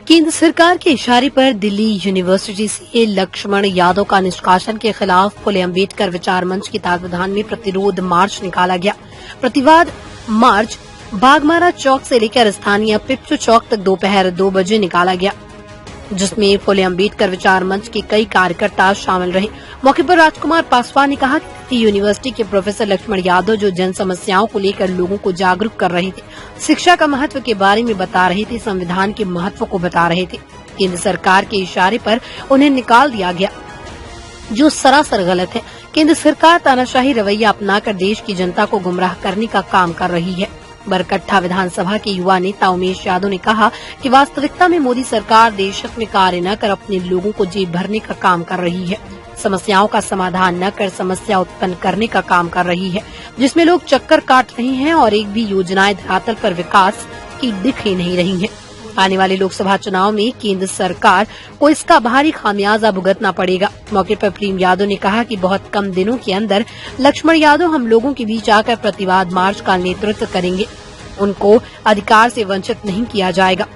केंद्र सरकार के इशारे पर दिल्ली यूनिवर्सिटी से लक्ष्मण यादव का निष्कासन के खिलाफ फुले अम्बेडकर विचार मंच के तत्वाधान में प्रतिरोध मार्च निकाला गया। प्रतिवाद मार्च बागमारा चौक से लेकर स्थानीय पिप्पू चौक तक दोपहर 2 बजे निकाला गया, जिसमें फुले अम्बेडकर विचार मंच के कई कार्यकर्ता शामिल रहे। मौके पर राजकुमार पासवान ने कहा कि यूनिवर्सिटी के प्रोफेसर लक्ष्मण यादव जो जन समस्याओं को लेकर लोगों को जागरूक कर रहे थे, शिक्षा का महत्व के बारे में बता रहे थे, संविधान के महत्व को बता रहे थे, केंद्र सरकार के इशारे पर उन्हें निकाल दिया गया, जो सरासर गलत है। केंद्र सरकार तानाशाही रवैया अपनाकर देश की जनता को गुमराह करने का काम कर रही है। बरकट्ठा विधानसभा के युवा नेता उमेश यादव ने कहा कि वास्तविकता में मोदी सरकार देश हित में कार्य न कर अपने लोगों को जेब भरने का काम कर रही है, समस्याओं का समाधान न कर समस्या उत्पन्न करने का काम कर रही है, जिसमें लोग चक्कर काट रहे हैं और एक भी योजनाएं धरातल पर विकास की दिख ही नहीं रही हैं। आने वाले लोकसभा चुनाव में केंद्र सरकार को इसका भारी खामियाजा भुगतना पड़ेगा। मौके पर प्रेम यादव ने कहा कि बहुत कम दिनों के अंदर लक्ष्मण यादव हम लोगों के बीच आकर प्रतिवाद मार्च का नेतृत्व करेंगे। उनको अधिकार से वंचित नहीं किया जाएगा।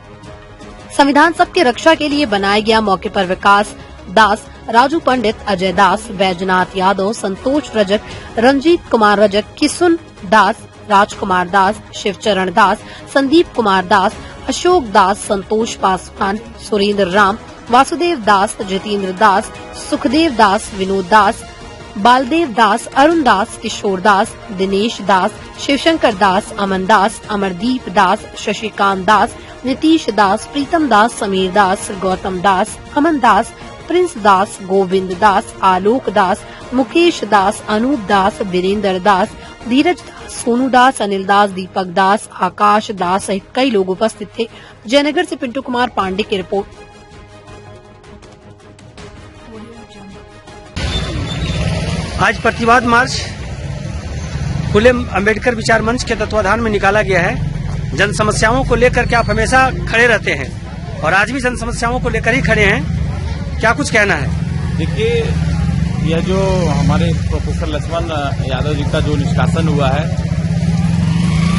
संविधान सबके रक्षा के लिए बनाया गया। मौके पर विकास दास, राजू पंडित, अजय दास, बैजनाथ यादव, संतोष रजक, रंजीत कुमार रजक, किसुन दास, राजकुमार दास, शिवचरण दास, संदीप कुमार दास, अशोक दास, संतोष पासवान, सुरेंद्र राम, वासुदेव दास, जितेंद्र दास, सुखदेव दास, विनोद दास, बालदेव दास, अरुण दास, किशोर दास, दिनेश दास, शिवशंकर दास, अमन दास, अमरदीप दास, शशिकांत दास, नीतीश दास, प्रीतम दास, समीर दास, गौतम दास, अमन दास, प्रिंस दास, गोविंद दास, आलोक दास, मुकेश दास, अनूप दास, वीरेंद्र दास, धीरज दास, सोनू दास, अनिल दास, दीपक दास, आकाश दास सहित कई लोग उपस्थित थे। जयनगर से पिंटू कुमार पांडे की रिपोर्ट। आज प्रतिवाद मार्च फुले अम्बेडकर विचार मंच के तत्वाधान में निकाला गया है। जन समस्याओं को लेकर के आप हमेशा खड़े रहते हैं और आज भी जन समस्याओं को लेकर ही खड़े हैं, क्या कुछ कहना है? देखिए, यह जो हमारे प्रोफेसर लक्ष्मण यादव जी का जो निष्कासन हुआ है,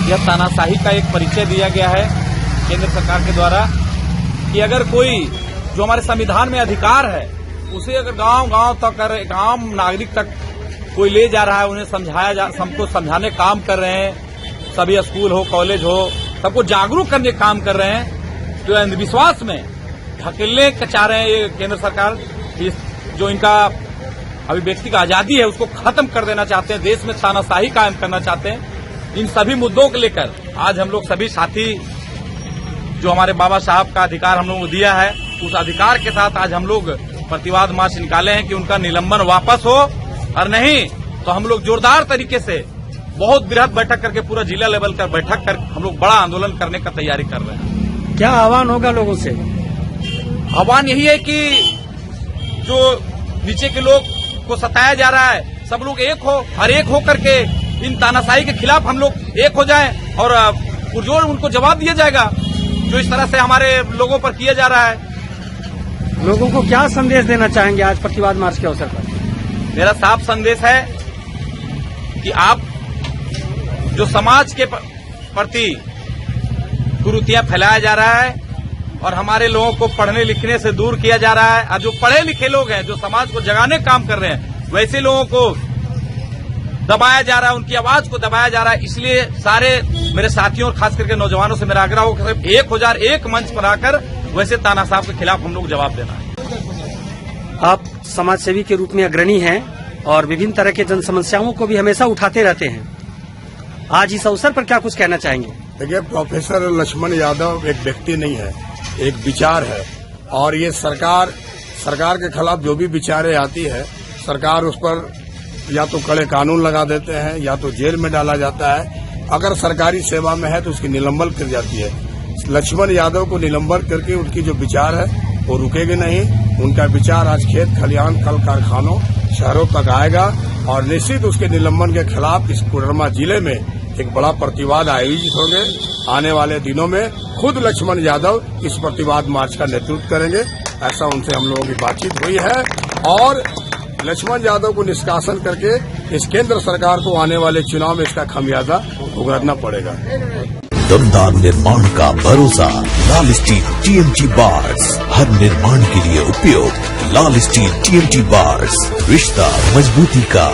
यह तानाशाही का एक परिचय दिया गया है केंद्र सरकार के द्वारा कि अगर कोई जो हमारे संविधान में अधिकार है उसे अगर गांव-गांव तक, आम नागरिक तक कोई ले जा रहा है, उन्हें सबको समझाने काम कर रहे हैं, सभी स्कूल हो, कॉलेज हो, सबको जागरूक करने काम कर रहे हैं, जो अंधविश्वास में धकेलने चाह रहे हैं ये केंद्र सरकार, जो इनका अभिव्यक्ति का आजादी है उसको खत्म कर देना चाहते हैं, देश में तानाशाही कायम करना चाहते हैं। इन सभी मुद्दों को लेकर आज हम लोग सभी साथी, जो हमारे बाबा साहब का अधिकार हम लोगों को दिया है, उस अधिकार के साथ आज हम लोग प्रतिवाद मार्च निकाले हैं कि उनका निलंबन वापस हो, और नहीं तो हम लोग जोरदार तरीके से बहुत बृहद बैठक करके पूरा जिला लेवल का बैठक कर हम लोग बड़ा आंदोलन करने का तैयारी कर रहे हैं। क्या आह्वान होगा लोगों से? आह्वान यही है कि जो नीचे के लोग को सताया जा रहा है, सब लोग एक हो और एक हो करके इन तानाशाही के खिलाफ हम लोग एक हो जाएं और पुरजोर उनको जवाब दिया जाएगा जो इस तरह से हमारे लोगों पर किया जा रहा है। लोगों को क्या संदेश देना चाहेंगे आज प्रतिवाद मार्च के अवसर पर? मेरा साफ संदेश है कि आप जो समाज के प्रति कुरीतियां फैलाया जा रहा है और हमारे लोगों को पढ़ने लिखने से दूर किया जा रहा है, और जो पढ़े लिखे लोग हैं, जो समाज को जगाने का काम कर रहे हैं, वैसे लोगों को दबाया जा रहा है, उनकी आवाज को दबाया जा रहा है। इसलिए सारे मेरे साथियों और खास करके नौजवानों से मेरा आग्रह हो कि 1001 मंच पर आकर वैसे तानाशाह के खिलाफ हम लोग जवाब देना है। आप समाज सेवी के रूप में अग्रणी हैं और विभिन्न तरह के जन समस्याओं को भी हमेशा उठाते रहते हैं। आज इस अवसर पर क्या कुछ कहना चाहेंगे? देखिए, प्रोफेसर लक्ष्मण यादव एक व्यक्ति नहीं है, एक विचार है, और ये सरकार के खिलाफ जो भी विचारें आती है, सरकार उस पर या तो कड़े कानून लगा देते हैं या तो जेल में डाला जाता है। अगर सरकारी सेवा में है तो उसकी निलंबन कर जाती है। लक्ष्मण यादव को निलंबन करके उनकी जो विचार है वो रुकेगी नहीं। उनका विचार आज खेत खलिहान, कल कारखानों, शहरों तक आएगा और निश्चित उसके निलंबन के खिलाफ इस कोडरमा जिले में एक बड़ा प्रतिवाद आयोजित होंगे। आने वाले दिनों में खुद लक्ष्मण यादव इस प्रतिवाद मार्च का नेतृत्व करेंगे, ऐसा उनसे हम लोगों की बातचीत हुई है। और लक्ष्मण यादव को निष्कासन करके इस केंद्र सरकार को आने वाले चुनाव में इसका खामियाजा भुगतना पड़ेगा। दमदार निर्माण का भरोसा लाल स्टील TMT बार्स, हर निर्माण के लिए उपयोग लाल स्टील TMT बार्स, रिश्ता मजबूती का।